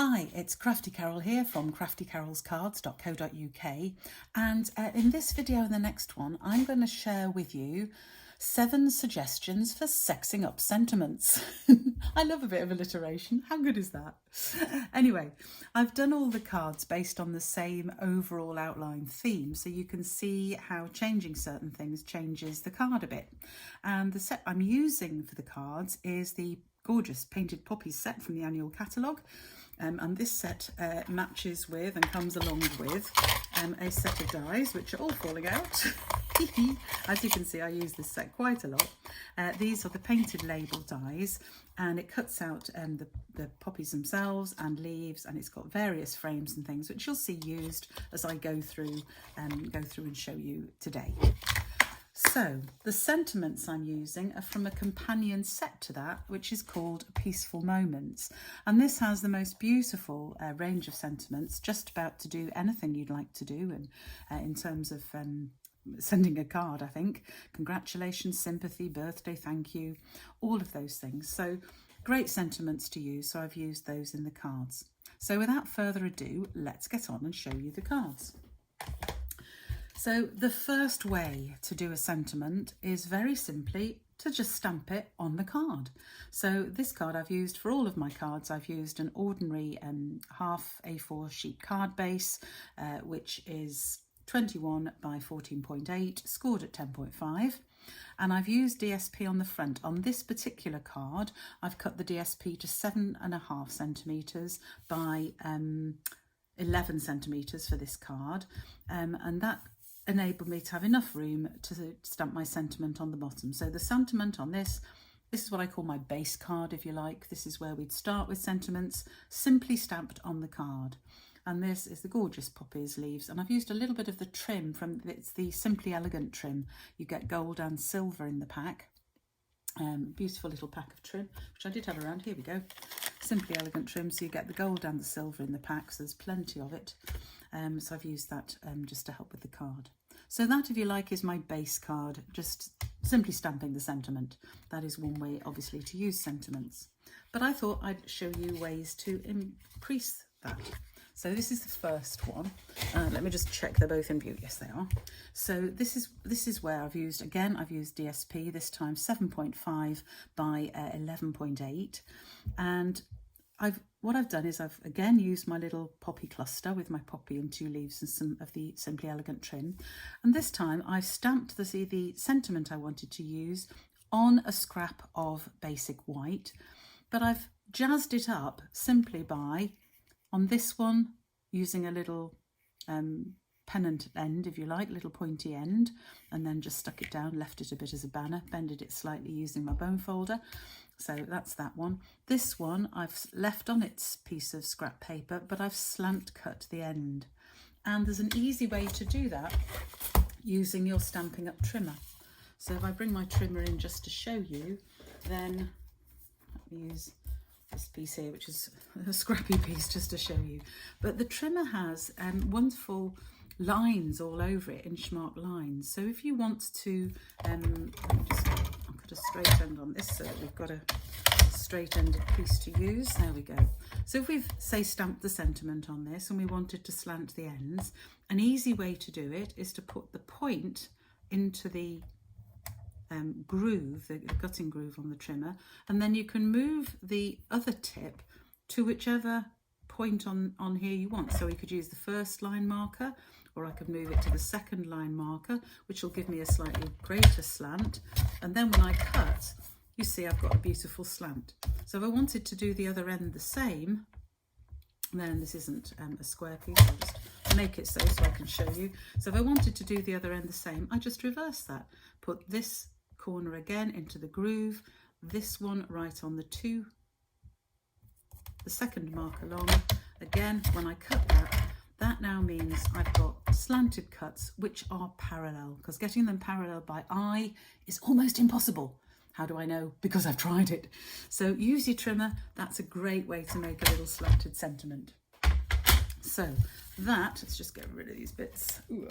Hi, it's Crafty Carol here from craftycarolscards.co.uk, and in this video and the next one I'm going to share with you 7 suggestions for sexing up sentiments. I love a bit of alliteration, how good is that? Anyway, I've done all the cards based on the same overall outline theme, so you can see how changing certain things changes the card a bit. And the set I'm using for the cards is the gorgeous Painted Poppies set from the annual catalogue. And this set matches with and comes along with a set of dies, which are all falling out. As you can see, I use this set quite a lot. These are the painted label dies, and it cuts out the poppies themselves and leaves, and it's got various frames and things, which you'll see used as I go through and show you today. So the sentiments I'm using are from a companion set to that, which is called Peaceful Moments. And this has the most beautiful range of sentiments, just about to do anything you'd like to do. And in terms of sending a card, I think, congratulations, sympathy, birthday, thank you, all of those things. So great sentiments to use. So I've used those in the cards. So without further ado, let's get on and show you the cards. So the first way to do a sentiment is very simply to just stamp it on the card. So this card I've used for all of my cards. I've used an ordinary half A4 sheet card base, which is 21 by 14.8, scored at 10.5. And I've used DSP on the front. On this particular card, I've cut the DSP to 7.5 centimetres by 11 centimetres for this card. And that enabled me to have enough room to stamp my sentiment on the bottom. So the sentiment on this is what I call my base card, if you like. This is where we'd start with sentiments, simply stamped on the card. And this is the gorgeous poppies leaves. And I've used a little bit of the trim it's the Simply Elegant trim. You get gold and silver in the pack. Beautiful little pack of trim, which I did have around. Here we go. Simply Elegant trim, so you get the gold and the silver in the pack, so there's plenty of it. So I've used that just to help with the card. So that, if you like, is my base card, just simply stamping the sentiment. That is one way, obviously, to use sentiments. But I thought I'd show you ways to increase that. So this is the first one. Let me just check they're both in view. Yes, they are. So this is where I've used DSP, this time 7.5 by 11.8. And what I've done is I've again used my little poppy cluster with my poppy and 2 leaves and some of the Simply Elegant trim. And this time I've stamped the sentiment I wanted to use on a scrap of basic white, but I've jazzed it up simply by, on this one, using a little pennant end, if you like, little pointy end, and then just stuck it down, left it a bit as a banner, bended it slightly using my bone folder. So that's that one. This one I've left on its piece of scrap paper, but I've slant cut the end. And there's an easy way to do that using your Stampin' Up trimmer. So if I bring my trimmer in just to show you, then let me use this piece here, which is a scrappy piece just to show you. But the trimmer has wonderful lines all over it, inch mark lines. So if you want to, let me just, I'll cut a straight end on this so that we've got a straight ended piece to use. There we go. So if we've, say, stamped the sentiment on this and we wanted to slant the ends, an easy way to do it is to put the point into the groove, the cutting groove on the trimmer, and then you can move the other tip to whichever point on here you want. So we could use the first line marker, or I could move it to the second line marker, which will give me a slightly greater slant. And then when I cut, you see I've got a beautiful slant. So if I wanted to do the other end the same, then this isn't a square piece, I'll just make it so I can show you. So if I wanted to do the other end the same, I just reverse that. Put this corner again into the groove, this one right on the second mark along. Again, when I cut that now means I've got slanted cuts which are parallel, because getting them parallel by eye is almost impossible. How do I know? Because I've tried it. So use your trimmer. That's a great way to make a little slanted sentiment. So let's just get rid of these bits. Ooh.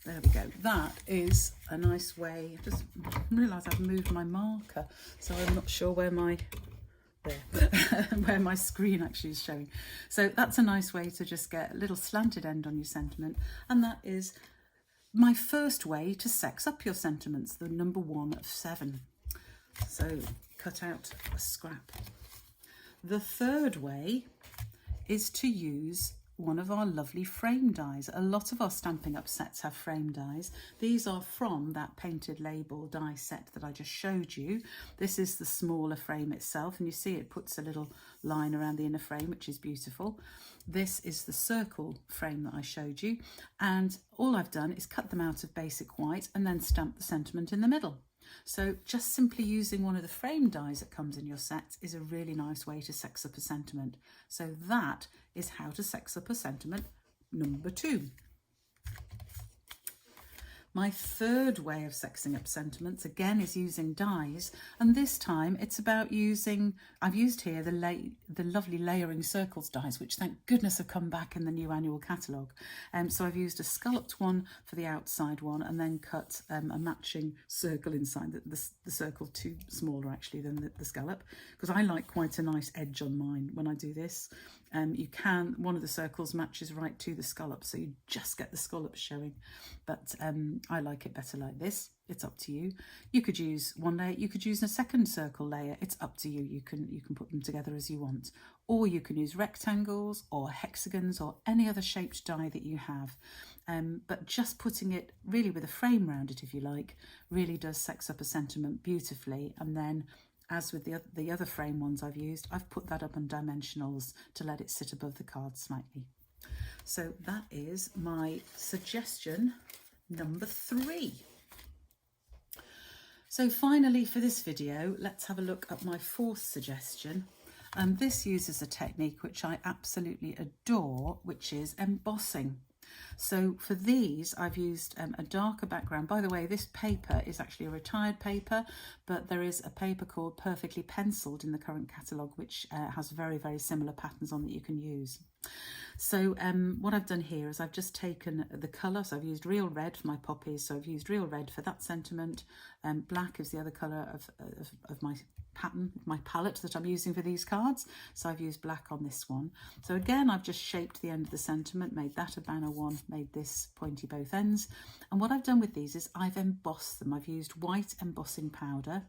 There we go. That is a nice way. I just realised I've moved my marker, so I'm not sure where my there, where my screen actually is showing. So that's a nice way to just get a little slanted end on your sentiment, and that is my first way to sex up your sentiments, the number 1 of 7. So cut out a scrap. The third way is to use one of our lovely frame dies. A lot of our Stamping Up sets have frame dies. These are from that painted label die set that I just showed you. This is the smaller frame itself, and you see it puts a little line around the inner frame, which is beautiful. This is the circle frame that I showed you, and all I've done is cut them out of basic white and then stamp the sentiment in the middle. So just simply using one of the frame dies that comes in your set is a really nice way to sex up a sentiment. So that is how to sex up a sentiment number 2. My third way of sexing up sentiments, again, is using dies, and this time it's about using, I've used here the lovely layering circles dies, which thank goodness have come back in the new annual catalogue. So I've used a scalloped one for the outside one, and then cut a matching circle inside. The circle's too smaller actually than the scallop, because I like quite a nice edge on mine when I do this. One of the circles matches right to the scallop, so you just get the scallops showing, but I like it better like this. It's up to you. You could use one layer, you could use a second circle layer. It's up to you. You can put them together as you want, or you can use rectangles or hexagons or any other shaped die that you have. But just putting it really with a frame around it, if you like, really does sex up a sentiment beautifully. And then, as with the other frame ones I've used, I've put that up on dimensionals to let it sit above the card slightly. So that is my suggestion number 3. So finally for this video, let's have a look at my 4th suggestion. And this uses a technique which I absolutely adore, which is embossing. So for these, I've used a darker background. By the way, this paper is actually a retired paper, but there is a paper called Perfectly Penciled in the current catalogue, which has very, very similar patterns on that you can use. So what I've done here is I've just taken the colour. So I've used real red for my poppies. So I've used real red for that sentiment. Black is the other colour of my pattern, my palette that I'm using for these cards. So I've used black on this one. So again, I've just shaped the end of the sentiment, made that a banner one, made this pointy both ends. And what I've done with these is I've embossed them. I've used white embossing powder.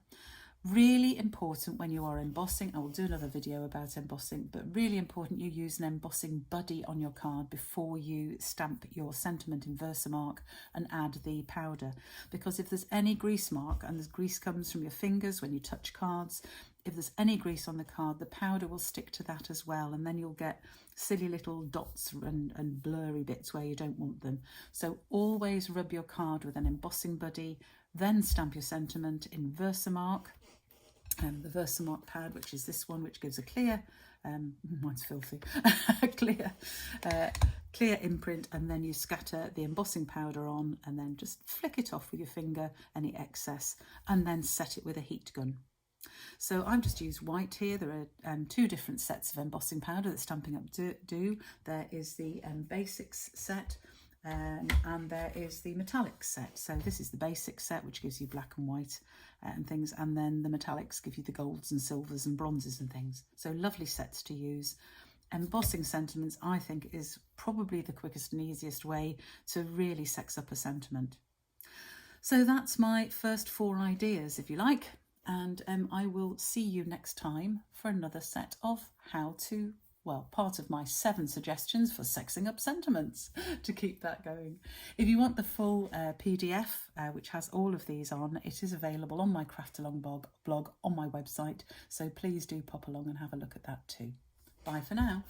Really important when you are embossing. I will do another video about embossing, but really important you use an embossing buddy on your card before you stamp your sentiment in Versamark and add the powder, because if there's any grease mark, and the grease comes from your fingers when you touch cards, if there's any grease on the card, the powder will stick to that as well, and then you'll get silly little dots and blurry bits where you don't want them. So always rub your card with an embossing buddy, then stamp your sentiment in Versamark. The Versamark pad, which is this one, which gives a clear, mine's filthy, clear imprint, and then you scatter the embossing powder on and then just flick it off with your finger, any excess, and then set it with a heat gun. So I've just used white here. There are 2 different sets of embossing powder that Stamping Up do. There is the basics set, and there is the metallics set. So this is the basic set, which gives you black and white and things, and then the metallics give you the golds and silvers and bronzes and things. So lovely sets to use. Embossing sentiments, I think, is probably the quickest and easiest way to really sex up a sentiment. So that's my first 4 ideas, if you like, and I will see you next time for another set of how to, well, part of my 7 suggestions for sexing up sentiments, to keep that going. If you want the full PDF, which has all of these on, it is available on my Craft Along blog on my website. So please do pop along and have a look at that too. Bye for now.